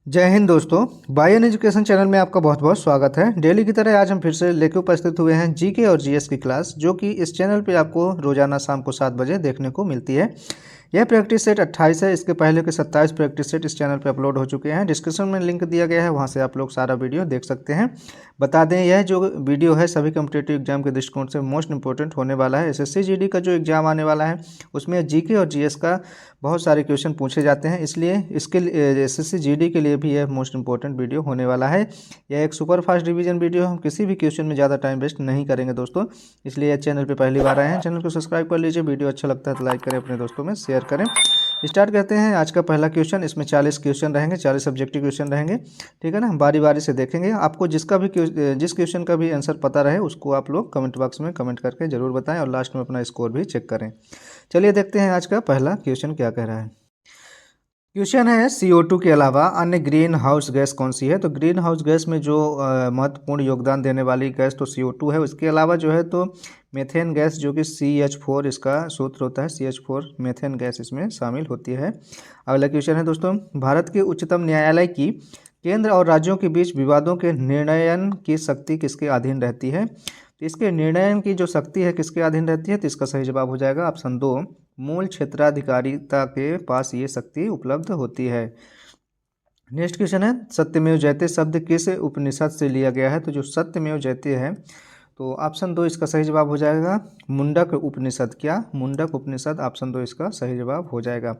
जय हिंद दोस्तों। Bayern education channel में आपका बहुत बहुत स्वागत है। डेली की तरह आज हम फिर से लेकर उपस्थित हुए हैं जीके और जीएस की क्लास, जो कि इस चैनल पे आपको रोजाना शाम को 7 बजे देखने को मिलती है। यह प्रैक्टिस सेट 28 है। इसके पहले के 27 प्रैक्टिस सेट इस चैनल पे अपलोड हो चुके हैं। डिस्क्रिप्शन में लिंक दिया गया है, वहां से आप लोग सारा वीडियो देख सकते हैं। बता दें, यह जो वीडियो है सभी कॉम्पिटिटिव एग्जाम के दृष्टिकोण से मोस्ट इंपॉर्टेंट होने वाला है। एसएससी जीडी का जो एग्जाम आने वाला है उसमें जीके और जीएस का बहुत सारे क्वेश्चन पूछे जाते हैं, इसलिए इसके एसएससी जीडी के लिए भी यह मोस्ट इंपॉर्टेंट वीडियो होने वाला है। यह एक सुपर फास्ट रिवीजन वीडियो, हम किसी भी क्वेश्चन में ज़्यादा टाइम वेस्ट नहीं करेंगे दोस्तों। इसलिए यह चैनल पे पहली बार आए हैं, चैनल को सब्सक्राइब कर लीजिए। वीडियो अच्छा लगता है तो लाइक करें, अपने दोस्तों में शेयर करें। स्टार्ट करते हैं आज का पहला क्वेश्चन। इसमें 40 क्वेश्चन रहेंगे, 40 सब्जेक्टिव क्वेश्चन रहेंगे, ठीक है ना। बारी बारी से देखेंगे। आपको जिस क्वेश्चन का भी आंसर पता रहे उसको आप लोग कमेंट बॉक्स में कमेंट करके जरूर बताएं और लास्ट में अपना स्कोर भी चेक करें। चलिए देखते हैं आज का पहला क्वेश्चन क्या कह रहा है। क्वेश्चन है, CO2 के अलावा अन्य ग्रीन हाउस गैस कौन सी है। तो ग्रीन हाउस गैस में जो महत्वपूर्ण योगदान देने वाली गैस तो CO2 है। उसके अलावा जो है तो मेथेन गैस, जो कि CH4 इसका सूत्र होता है, CH4 मेथेन गैस इसमें शामिल होती है। अगला क्वेश्चन है दोस्तों, भारत के उच्चतम न्यायालय की केंद्र और राज्यों के बीच विवादों के निर्णयन की शक्ति किसके अधीन रहती है। तो इसके निर्णयन की जो शक्ति है किसके अधीन रहती है, तो इसका सही जवाब हो जाएगा ऑप्शन 2, मूल क्षेत्राधिकारिता के पास ये शक्ति उपलब्ध होती है। नेक्स्ट क्वेश्चन है, सत्यमेव जयते शब्द किस उपनिषद से लिया गया है। तो जो सत्यमेव जयते है तो ऑप्शन 2 इसका सही जवाब हो जाएगा मुंडक उपनिषद। क्या, मुंडक उपनिषद, ऑप्शन 2 इसका सही जवाब हो जाएगा।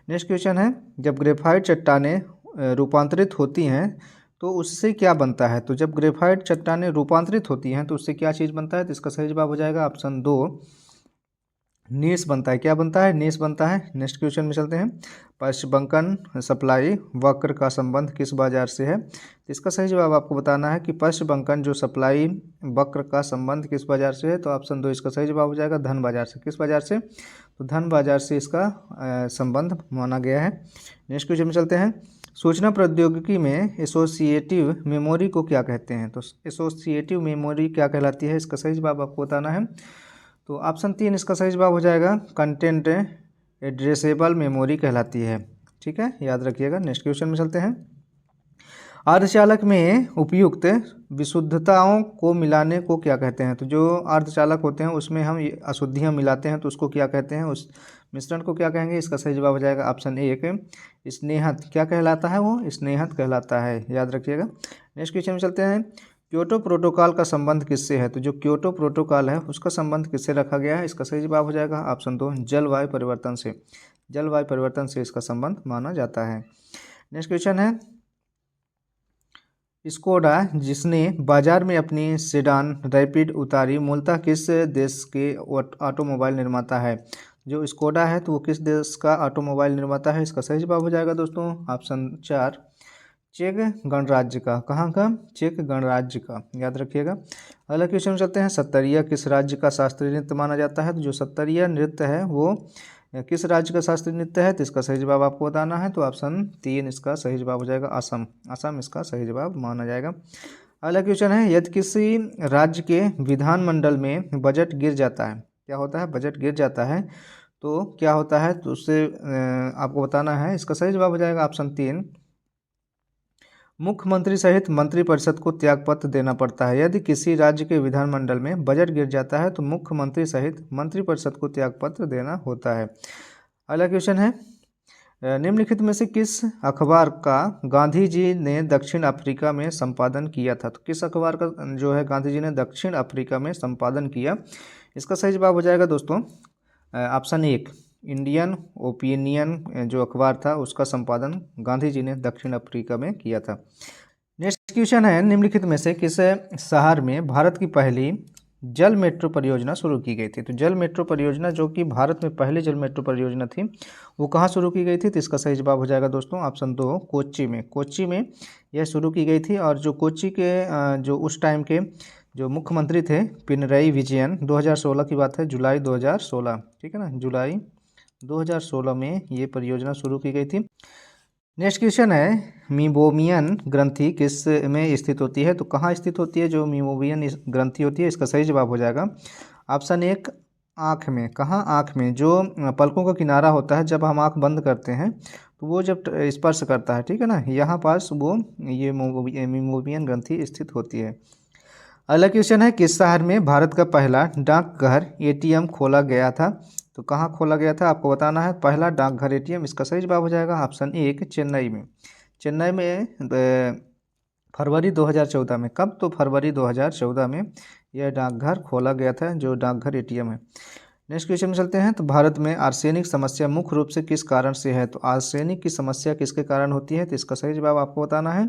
नेक्स्ट क्वेश्चन है, जब ग्रेफाइट चट्टानें रूपांतरित होती हैं तो उससे क्या बनता है। तो जब ग्रेफाइट चट्टानें रूपांतरित होती हैं तो उससे क्या चीज़ बनता है, तो इसका सही जवाब हो जाएगा ऑप्शन 2, नीस बनता है। क्या बनता है, नीस बनता है। नेक्स्ट क्वेश्चन में चलते हैं, पश्चबंकन सप्लाई वक्र का संबंध किस बाजार से है। तो इसका सही जवाब आपको बताना है कि पश्चबंकन जो सप्लाई वक्र का संबंध किस बाजार से है। तो ऑप्शन 2 इसका सही जवाब हो जाएगा धन बाजार से। किस बाजार से, तो धन बाजार से इसका संबंध माना गया है। नेक्स्ट क्वेश्चन में चलते हैं, सूचना प्रौद्योगिकी में एसोसिएटिव मेमोरी को क्या कहते हैं। तो एसोसिएटिव मेमोरी क्या कहलाती है, इसका सही जवाब आपको बताना है। तो ऑप्शन 3 इसका सही जवाब हो जाएगा कंटेंट एड्रेसेबल मेमोरी कहलाती है, ठीक है, याद रखिएगा। नेक्स्ट क्वेश्चन में चलते हैं, अर्धचालक में उपयुक्त विशुद्धताओं को मिलाने को क्या कहते हैं। तो जो अर्धचालक होते हैं उसमें हम अशुद्धियाँ मिलाते हैं तो उसको क्या कहते हैं, उस मिश्रण को क्या कहेंगे। इसका सही जवाब हो जाएगा ऑप्शन 1, स्नेहत। क्या कहलाता है वो, स्नेहत कहलाता है, याद रखिएगा। नेक्स्ट क्वेश्चन में चलते हैं, क्योटो प्रोटोकॉल का संबंध किससे है। तो जो क्योटो प्रोटोकॉल है उसका संबंध किससे रखा गया है। इसका सही जवाब हो जाएगा ऑप्शन 2, जलवायु परिवर्तन से। जलवायु परिवर्तन से इसका संबंध माना जाता है। नेक्स्ट क्वेश्चन है, स्कोडा जिसने बाजार में अपनी सेडान रैपिड उतारी मूलतः किस देश के ऑटोमोबाइल निर्माता है। जो स्कोडा है तो वो किस देश का ऑटोमोबाइल निर्माता है। इसका सही जवाब हो जाएगा दोस्तों ऑप्शन 4, चेक गणराज्य का। कहाँ का, चेक गणराज्य का, याद रखिएगा। अगला क्वेश्चन चलते हैं, सत्तरिया किस राज्य का शास्त्रीय नृत्य माना जाता है। तो जो सत्तरिया नृत्य है वो किस राज्य का शास्त्रीय नृत्य है। तो इसका सही जवाब आपको बताना है। तो ऑप्शन 3 इसका सही जवाब हो जाएगा असम। असम इसका सही जवाब माना जाएगा। अगला क्वेश्चन है, यदि किसी राज्य के विधानमंडल में बजट गिर जाता है, क्या होता है, बजट गिर जाता है तो क्या होता है, तो उससे आपको बताना है। इसका सही जवाब हो जाएगा ऑप्शन 3, मुख्यमंत्री सहित मंत्रिपरिषद को त्यागपत्र देना पड़ता है। यदि किसी राज्य के विधानमंडल में बजट गिर जाता है तो मुख्यमंत्री सहित मंत्रिपरिषद को त्यागपत्र देना होता है। अगला क्वेश्चन है, निम्नलिखित में से किस अखबार का गांधी जी ने दक्षिण अफ्रीका में संपादन किया था। तो किस अखबार का जो है गांधी जी ने दक्षिण अफ्रीका में संपादन किया। इसका सही जवाब हो जाएगा दोस्तों ऑप्शन 1, इंडियन ओपिनियन जो अखबार था उसका संपादन गांधी जी ने दक्षिण अफ्रीका में किया था। नेक्स्ट क्वेश्चन है, निम्नलिखित में से किस शहर में भारत की पहली जल मेट्रो परियोजना शुरू की गई थी। तो जल मेट्रो परियोजना जो कि भारत में पहली जल मेट्रो परियोजना थी वो कहाँ शुरू की गई थी। तो इसका सही जवाब हो जाएगा दोस्तों ऑप्शन 2, कोच्चि में। कोच्चि में यह शुरू की गई थी। और जो कोच्चि के जो उस टाइम के जो मुख्यमंत्री थे पिनरई विजयन, 2016 की बात है, जुलाई 2016, ठीक है ना, जुलाई 2016 में ये परियोजना शुरू की गई थी। नेक्स्ट क्वेश्चन है, मीबोमियन ग्रंथि किस में स्थित होती है। तो कहाँ स्थित होती है जो मीबोमियन ग्रंथि होती है। इसका सही जवाब हो जाएगा ऑप्शन 1, आँख में, कहाँ आँख में, जो पलकों का किनारा होता है जब हम आँख बंद करते हैं तो वो जब स्पर्श करता है, ठीक है ना, यहाँ पास वो ये मेमोबियन ग्रंथि स्थित होती है। अगला क्वेश्चन है, किस शहर में भारत का पहला डाकघर एटीएम खोला गया था? तो कहाँ खोला गया था आपको बताना है। पहला डाकघर एटीएम, इसका सही जवाब हो जाएगा ऑप्शन ए चेन्नई में। चेन्नई में फरवरी 2014 में। कब? तो फरवरी 2014 में यह डाकघर खोला गया था, जो डाकघर एटीएम है। नेक्स्ट क्वेश्चन में चलते हैं। तो भारत में आर्सेनिक समस्या मुख्य रूप से किस कारण से है? तो आर्सेनिक की समस्या किसके कारण होती है? तो इसका सही जवाब आपको बताना है।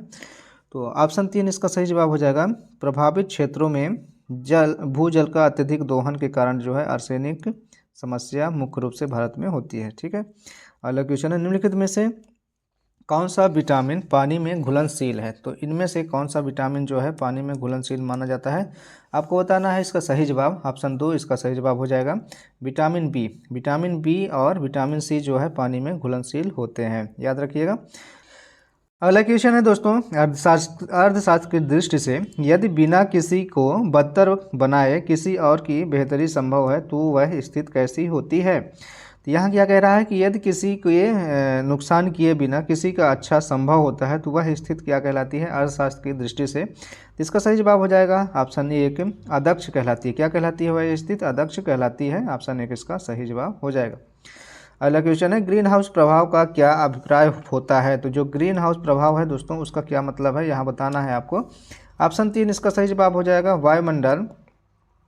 तो ऑप्शन 3 इसका सही जवाब हो जाएगा। प्रभावित क्षेत्रों में भूजल का अत्यधिक दोहन के कारण जो है आर्सेनिक समस्या मुख्य रूप से भारत में होती है, ठीक है। अगला क्वेश्चन है, निम्नलिखित में से कौन सा विटामिन पानी में घुलनशील है? तो इनमें से कौन सा विटामिन जो है पानी में घुलनशील माना जाता है? आपको बताना है इसका सही जवाब। ऑप्शन 2 इसका सही जवाब हो जाएगा, विटामिन बी। विटामिन बी और विटामिन सी जो है पानी में घुलनशील होते हैं, याद रखिएगा। अगला क्वेश्चन है दोस्तों, अर्थशास्त्र की दृष्टि से यदि बिना किसी को बदतर बनाए किसी और की बेहतरी संभव है तो वह स्थिति कैसी होती है? तो यहाँ क्या कह रहा है कि यदि किसी को ये नुकसान किए बिना किसी का अच्छा संभव होता है तो वह स्थिति क्या कहलाती है अर्थशास्त्र की दृष्टि से? तो इसका सही जवाब हो जाएगा ऑप्शन 1 अदक्ष कहलाती है। क्या कहलाती है वह स्थिति? अदक्ष कहलाती है। ऑप्शन 1 इसका सही जवाब हो जाएगा। अगला क्वेश्चन है, ग्रीन हाउस प्रभाव का क्या अभिप्राय होता है? तो जो ग्रीन हाउस प्रभाव है दोस्तों उसका क्या मतलब है यहाँ बताना है आपको। ऑप्शन 3 इसका सही जवाब हो जाएगा, वायुमंडल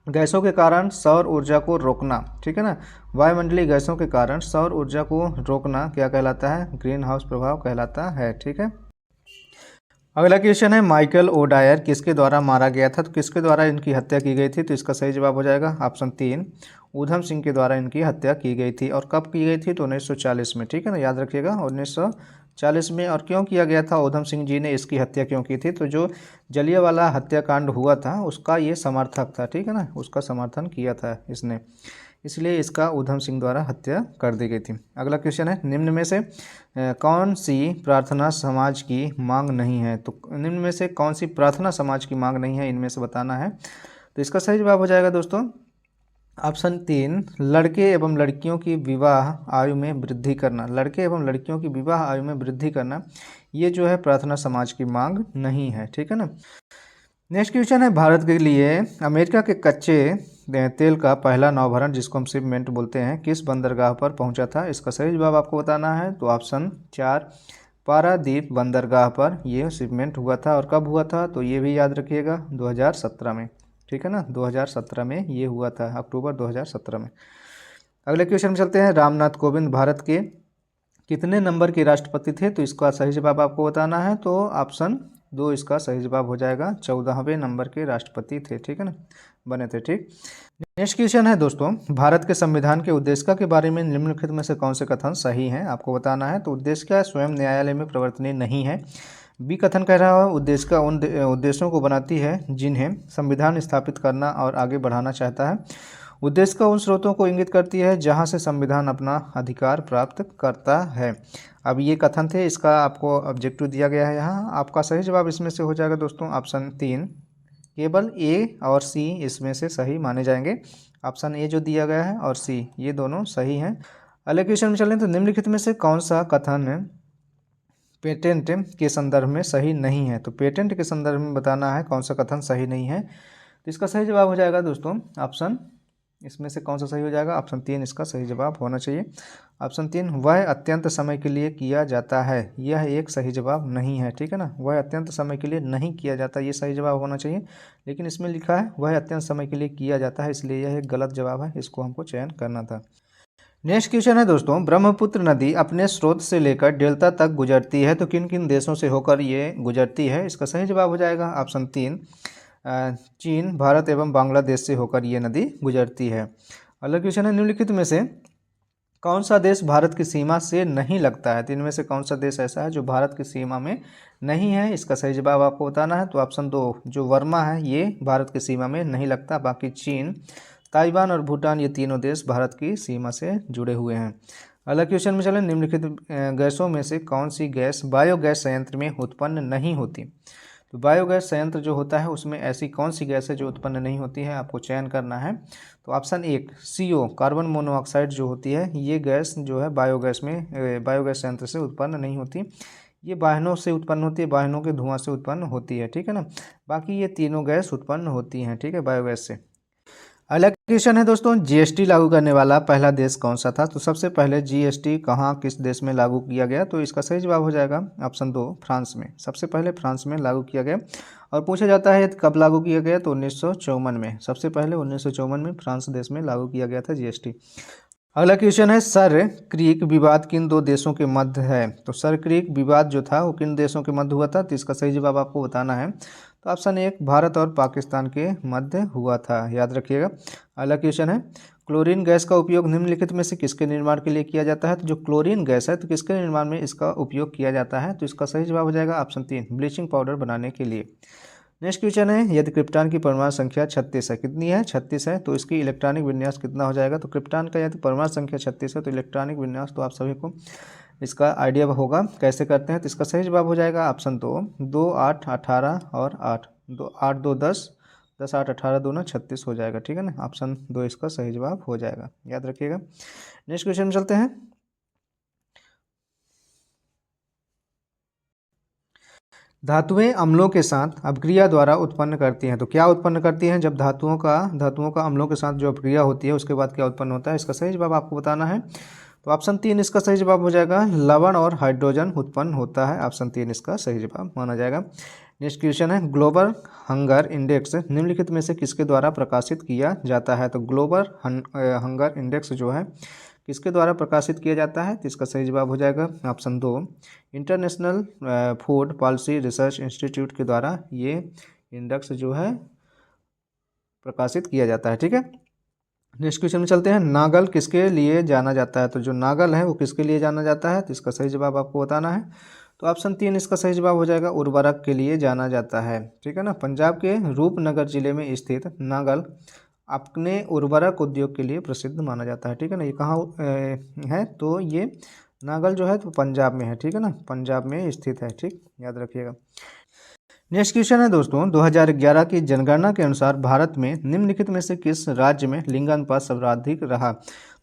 गैसों के कारण सौर ऊर्जा को रोकना, ठीक है ना। वायुमंडलीय गैसों के कारण सौर ऊर्जा को रोकना क्या कहलाता है? ग्रीन हाउस प्रभाव कहलाता है, ठीक है। अगला क्वेश्चन है, माइकल ओडायर किसके द्वारा मारा गया था? तो किसके द्वारा इनकी हत्या की गई थी? तो इसका सही जवाब हो जाएगा ऑप्शन 3 ऊधम सिंह के द्वारा इनकी हत्या की गई थी। और कब की गई थी? तो 1940 में, ठीक है ना, याद रखिएगा 1940 में। और क्यों किया गया था? ऊधम सिंह जी ने इसकी हत्या क्यों की थी? तो जो जलियांवाला हत्याकांड हुआ था उसका ये समर्थक था, ठीक है ना, उसका समर्थन किया था इसने, इसलिए इसका ऊधम सिंह द्वारा हत्या कर दी गई थी। अगला क्वेश्चन है, निम्न में से कौन सी प्रार्थना समाज की मांग नहीं है? तो निम्न में से कौन सी प्रार्थना समाज की मांग नहीं है, इनमें से बताना है। तो इसका सही जवाब हो जाएगा दोस्तों ऑप्शन 3 लड़के एवं लड़कियों की विवाह आयु में वृद्धि करना। लड़के एवं लड़कियों की विवाह आयु में वृद्धि करना ये जो है प्रार्थना समाज की मांग नहीं है, ठीक है ना। नेक्स्ट क्वेश्चन है, भारत के लिए अमेरिका के कच्चे तेल का पहला नौभरण जिसको हम शिपमेंट बोलते हैं किस बंदरगाह पर पहुंचा था? इसका सही जवाब आपको बताना है। तो ऑप्शन 4 पारादीप बंदरगाह पर यह शिपमेंट हुआ था। और कब हुआ था? तो ये भी याद रखिएगा 2017 में, ठीक है ना, 2017 में ये हुआ था, अक्टूबर 2017 में। अगले क्वेश्चन में चलते हैं, रामनाथ कोविंद भारत के कितने नंबर के राष्ट्रपति थे? तो इसका सही जवाब आपको बताना है। तो ऑप्शन 2 इसका सही जवाब हो जाएगा, 14वें नंबर के राष्ट्रपति थे, ठीक है ना, बने थे, ठीक। नेक्स्ट क्वेश्चन है दोस्तों, भारत के संविधान के उद्देश्य के बारे में निम्नलिखित में से कौन से कथन सही हैं आपको बताना है। तो उद्देश्य स्वयं न्यायालय में प्रवर्तनीय नहीं है। बी कथन कह रहा है उद्देश्य उन उद्देश्यों को बनाती है जिन्हें संविधान स्थापित करना और आगे बढ़ाना चाहता है। उद्देश्य उन स्रोतों को इंगित करती है जहां से संविधान अपना अधिकार प्राप्त करता है। अब ये कथन थे, इसका आपको ऑब्जेक्टिव दिया गया है यहाँ। आपका सही जवाब इसमें से हो जाएगा दोस्तों ऑप्शन 3, केवल ए और सी इसमें से सही माने जाएंगे। ऑप्शन ए जो दिया गया है और सी ये दोनों सही हैं। अगले क्वेश्चन में चलें, तो निम्नलिखित में से कौन सा कथन पेटेंट के संदर्भ में सही नहीं है? तो पेटेंट के संदर्भ में बताना है कौन सा कथन सही नहीं है। तो इसका सही जवाब हो जाएगा दोस्तों ऑप्शन, इसमें से कौन सा सही हो जाएगा? ऑप्शन 3 इसका सही जवाब होना चाहिए। ऑप्शन 3 वह अत्यंत समय के लिए किया जाता है, यह एक सही जवाब नहीं है, ठीक है ना। वह अत्यंत समय के लिए नहीं किया जाता, ये सही जवाब होना चाहिए, लेकिन इसमें लिखा है वह अत्यंत समय के लिए किया जाता है, इसलिए यह एक गलत जवाब है, इसको हमको चयन करना था। नेक्स्ट क्वेश्चन है दोस्तों, ब्रह्मपुत्र नदी अपने स्रोत से लेकर डेल्टा तक गुजरती है तो किन किन देशों से होकर ये गुजरती है? इसका सही जवाब हो जाएगा ऑप्शन 3 चीन, भारत एवं बांग्लादेश से होकर ये नदी गुजरती है। अगला क्वेश्चन है, निम्नलिखित में से कौन सा देश भारत की सीमा से नहीं लगता है? तो इनमें से कौन सा देश ऐसा है जो भारत की सीमा में नहीं है? इसका सही जवाब आपको बताना है। तो ऑप्शन 2 जो वर्मा है ये भारत की सीमा में नहीं लगता, बाकी चीन, ताइवान और भूटान ये तीनों देश भारत की सीमा से जुड़े हुए हैं। अगला क्वेश्चन में चलें, निम्नलिखित गैसों में से कौन सी गैस बायोगैस संयंत्र में उत्पन्न नहीं होती? तो बायोगैस संयंत्र जो होता है उसमें ऐसी कौन सी गैस है जो उत्पन्न नहीं होती है, आपको चयन करना है। तो ऑप्शन 1 CO कार्बन मोनोऑक्साइड जो होती है, ये गैस जो है बायोगैस में बायोगैस संयंत्र से उत्पन्न नहीं होती। ये वाहनों से उत्पन्न होती है, वाहनों के धुआं से उत्पन्न होती है, ठीक है ना। बाकी ये तीनों गैस उत्पन्न होती हैं, ठीक है, बायोगैस से। अगला क्वेश्चन है दोस्तों, GST लागू करने वाला पहला देश कौन सा था। तो सबसे पहले GST कहाँ किस देश में लागू किया गया, तो इसका सही जवाब हो जाएगा ऑप्शन 2 फ्रांस में। सबसे पहले फ्रांस में लागू किया गया। और पूछा जाता है कब लागू किया गया, तो 1954 में। सबसे पहले 1954 में फ्रांस देश में लागू किया गया था GST। अगला क्वेश्चन है, सर क्रीक विवाद किन दो देशों के मध्य है। तो सर क्रीक विवाद जो था वो किन देशों के मध्य हुआ था, तो इसका सही जवाब आपको बताना है। तो ऑप्शन 1 भारत और पाकिस्तान के मध्य हुआ था, याद रखिएगा। अगला क्वेश्चन है, क्लोरीन गैस का उपयोग निम्नलिखित में से किसके निर्माण के लिए किया जाता है। तो जो क्लोरीन गैस है तो किसके निर्माण में इसका उपयोग किया जाता है, तो इसका सही जवाब हो जाएगा ऑप्शन 3 ब्लीचिंग पाउडर बनाने के लिए। नेक्स्ट क्वेश्चन है, यदि क्रिप्टॉन की परमाणु संख्या 36 है, कितनी है 36 है, तो इसकी इलेक्ट्रॉनिक विन्यास कितना हो जाएगा। तो क्रिप्टॉन का यदि परमाणु संख्या 36 है तो इलेक्ट्रॉनिक विन्यास तो आप सभी को इसका आइडिया होगा कैसे करते हैं। तो इसका सही जवाब हो जाएगा ऑप्शन 2 2 8 18 और 8 2 8 2 10 10 8 18 2 36 हो जाएगा, ठीक है ना। ऑप्शन 2 इसका सही जवाब हो जाएगा, याद रखिएगा। नेक्स्ट क्वेश्चन में चलते हैं। धातुएं अम्लों के साथ अपक्रिया द्वारा उत्पन्न करती हैं। तो क्या उत्पन्न करती हैं, जब धातुओं का अम्लों के साथ जो अपक्रिया होती है उसके बाद क्या उत्पन्न होता है, इसका सही जवाब आपको बताना है। तो ऑप्शन 3 इसका सही जवाब हो जाएगा, लवण और हाइड्रोजन उत्पन्न होता है। ऑप्शन 3 इसका सही जवाब माना जाएगा। नेक्स्ट क्वेश्चन है, ग्लोबल हंगर इंडेक्स निम्नलिखित में से किसके द्वारा प्रकाशित किया जाता है। तो ग्लोबल हंगर इंडेक्स जो है किसके द्वारा प्रकाशित किया जाता है, तो इसका सही जवाब हो जाएगा option 2 international food policy research institute के द्वारा ये इंडेक्स जो है प्रकाशित किया जाता है, ठीक है। नेक्स्ट क्वेश्चन में चलते हैं, नागल किसके लिए जाना जाता है। तो जो नागल है वो किसके लिए जाना जाता है, तो इसका सही जवाब आपको बताना है। तो ऑप्शन 3 इसका सही जवाब हो जाएगा, उर्वरक के लिए जाना जाता है, ठीक है ना। पंजाब के रूपनगर जिले में स्थित नागल अपने उर्वरक उद्योग के लिए प्रसिद्ध माना जाता है, ठीक है ना। ये कहाँ है, तो ये नागल जो है तो पंजाब में है, ठीक है ना, पंजाब में स्थित है, ठीक, याद रखिएगा। नेक्स्ट क्वेश्चन है दोस्तों, 2011 की जनगणना के अनुसार भारत में निम्नलिखित में से किस राज्य में लिंगानुपात सर्वाधिक रहा।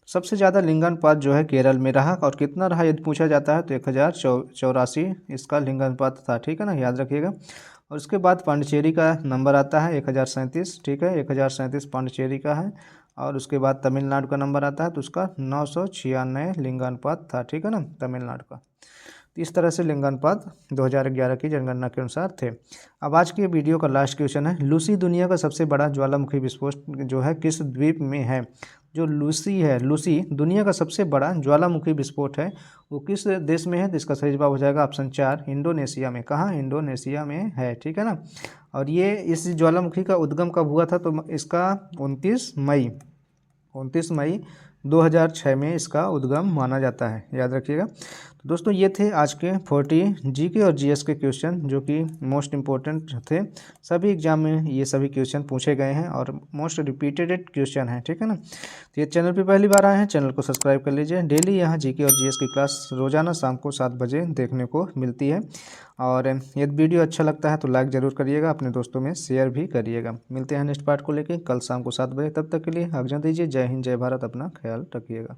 सबसे ज़्यादा लिंगानुपात जो है केरल में रहा, और कितना रहा यदि पूछा जाता है तो 1084 इसका लिंगानुपात था, ठीक है ना, याद रखिएगा। और उसके बाद पांडिचेरी का नंबर आता है 1037, ठीक है, 1037 पांडिचेरी का है। और उसके बाद तमिलनाडु का नंबर आता है तो उसका 996 लिंगानुपात था, ठीक है ना, तमिलनाडु का। तो इस तरह से लिंगानुपात 2011 की जनगणना के अनुसार थे। अब आज के वीडियो का लास्ट क्वेश्चन है, लूसी दुनिया का सबसे बड़ा ज्वालामुखी विस्फोट जो है किस द्वीप में है। जो लूसी है, लूसी दुनिया का सबसे बड़ा ज्वालामुखी विस्फोट है वो किस देश में है, तो इसका सही जवाब हो जाएगा ऑप्शन 4 इंडोनेशिया में। कहाँ, इंडोनेशिया में है, ठीक है ना। और ये इस ज्वालामुखी का उद्गम कब हुआ था, तो इसका 29 मई 2006 में इसका उद्गम माना जाता है, याद रखिएगा। तो दोस्तों ये थे आज के 40 जीके और जीएस के क्वेश्चन जो कि मोस्ट इम्पोर्टेंट थे। सभी एग्जाम में ये सभी क्वेश्चन पूछे गए हैं और मोस्ट रिपीटेड क्वेश्चन हैं, ठीक है ना। तो ये चैनल पे पहली बार आए हैं, चैनल को सब्सक्राइब कर लीजिए। डेली यहाँ जीके और जीएस की क्लास रोजाना शाम को 7 बजे देखने को मिलती है। और यदि वीडियो अच्छा लगता है तो लाइक ज़रूर करिएगा, अपने दोस्तों में शेयर भी करिएगा। मिलते हैं नेक्स्ट पार्ट को लेकर कल शाम को 7 बजे, तब तक के लिए आज्ञा दीजिए। जय हिंद, जय भारत, अपना ख्याल रखिएगा।